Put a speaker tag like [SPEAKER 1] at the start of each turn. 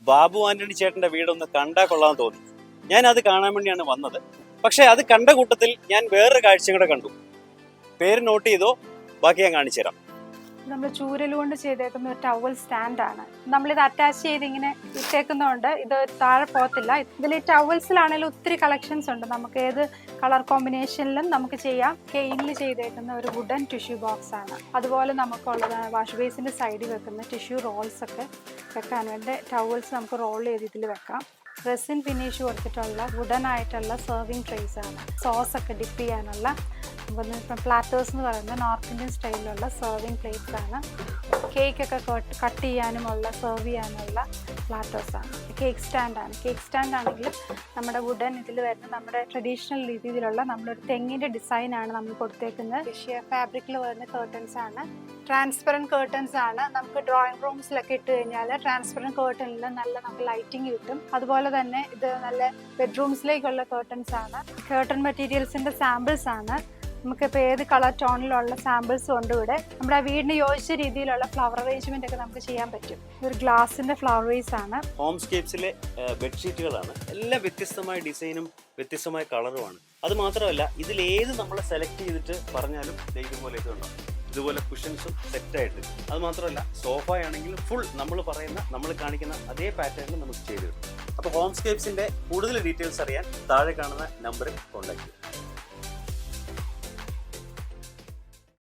[SPEAKER 1] ബാബു ആന്റണി ചേട്ടന്റെ വീടൊന്ന് കണ്ടാൽ കൊള്ളാൻ തോന്നി. ഞാൻ അത് കാണാൻ വേണ്ടിയാണ് വന്നത്. പക്ഷെ അത് കണ്ട കൂട്ടത്തിൽ ഞാൻ വേറൊരു കാഴ്ച കൂടെ കണ്ടു. പേര് നോട്ട് ചെയ്തോ, ബാക്കി ഞാൻ കാണിച്ചു തരാം.
[SPEAKER 2] നമ്മൾ ചൂരൽ കൊണ്ട് ചെയ്തേക്കുന്ന ഒരു ടവൽ സ്റ്റാൻഡാണ്. നമ്മളിത് അറ്റാച്ച് ചെയ്ത് ഇങ്ങനെ ഇട്ടേക്കുന്നതുകൊണ്ട് ഇത് താഴെ പോകത്തില്ല. ഇതിൽ ടവൽസിലാണെങ്കിലും ഒത്തിരി കളക്ഷൻസ് ഉണ്ട്. നമുക്ക് ഏത് കളർ കോമ്പിനേഷനിലും നമുക്ക് ചെയ്യാം. കെയിനിൽ ചെയ്തേക്കുന്ന ഒരു വുഡൻ ടിഷ്യൂ ബോക്സ് ആണ്. അതുപോലെ നമുക്കുള്ളത് വാഷ് ബേസിൻ്റെ സൈഡിൽ വെക്കുന്ന ടിഷ്യൂ റോൾസ് ഒക്കെ വെക്കാൻ വേണ്ടി ടവൽസ് നമുക്ക് റോൾ ചെയ്ത് ഇതിൽ വെക്കാം. റെസിൻ ഫിനിഷ് കൊടുത്തിട്ടുള്ള വുഡൻ ആയിട്ടുള്ള സെർവിങ് ട്രേസ് ആണ്. സോസ് ഒക്കെ ഡിപ്പ് ചെയ്യാനുള്ള പ്ലാറ്റേഴ്സ് എന്ന് പറയുന്നത് നോർത്ത് ഇന്ത്യൻ സ്റ്റൈലിലുള്ള സെർവിങ് പ്ലേറ്റ്സ് ആണ്. കേക്കൊക്കെ കട്ട് ചെയ്യാനുമുള്ള സെർവ് ചെയ്യാനുള്ള പ്ലാറ്റേഴ്സാണ്. കേക്ക് സ്റ്റാൻഡാണ്. കേക്ക് സ്റ്റാൻഡ് ആണെങ്കിലും നമ്മുടെ വുഡൻ ഇതിൽ വരുന്ന നമ്മുടെ ട്രഡീഷണൽ രീതിയിലുള്ള നമ്മളൊരു തെങ്ങിൻ്റെ ഡിസൈനാണ് നമ്മൾ കൊടുത്തേക്കുന്നത്. ടിഷ്യൂ ഫാബ്രിക്കിൽ വരുന്ന കേർട്ടൻസ് ആണ്. ട്രാൻസ്പെറൻറ്റ് കേർട്ടൻസ് ആണ്. നമുക്ക് ഡ്രോയിങ് റൂംസിലൊക്കെ ഇട്ട് കഴിഞ്ഞാൽ ട്രാൻസ്പെറൻറ്റ് കേർട്ടനിൽ നല്ല നമുക്ക് ലൈറ്റിംഗ് കിട്ടും. അതുപോലെ തന്നെ ഇത് നല്ല ബെഡ്റൂംസിലേക്കുള്ള കേർട്ടൻസ് ആണ്. കേർട്ടൺ മെറ്റീരിയൽസിൻ്റെ സാമ്പിൾസ് ആണ്. നമുക്കിപ്പോൾ ഏത് കളർ ടോണിലുള്ള സാമ്പിൾസും ഉണ്ട് ഇവിടെ. നമ്മുടെ വീടിന് യോജിച്ച രീതിയിലുള്ള ഫ്ലവർ അറേഞ്ച്മെന്റ് ഒക്കെ നമുക്ക് ചെയ്യാൻ പറ്റും. ഇതൊരു ഗ്ലാസിന്റെ ഫ്ലവർ വേസ് ആണ്.
[SPEAKER 1] ഹോംസ്കേപ്സിലെ ബെഡ്ഷീറ്റുകളാണ്. എല്ലാം വ്യത്യസ്തമായ ഡിസൈനും വ്യത്യസ്തമായ കളറുമാണ്. അത് മാത്രമല്ല, ഇതിലേത് നമ്മൾ സെലക്ട് ചെയ്തിട്ട് പറഞ്ഞാലും ഇതുപോലെയൊക്കെ ഉണ്ടാവും. ഇതുപോലെ കുഷൻസും സെറ്റായിട്ട്. അത് മാത്രമല്ല, സോഫ ആണെങ്കിലും ഫുൾ നമ്മൾ കാണിക്കുന്ന അതേ പാറ്റേണിൽ നമുക്ക് ചെയ്തു തരും. അപ്പോൾ ഹോംസ്കേപ്സിന്റെ കൂടുതൽ ഡീറ്റെയിൽസ് അറിയാൻ താഴെ കാണുന്ന നമ്പറിൽ കോൺടാക്ട് ചെയ്യുക.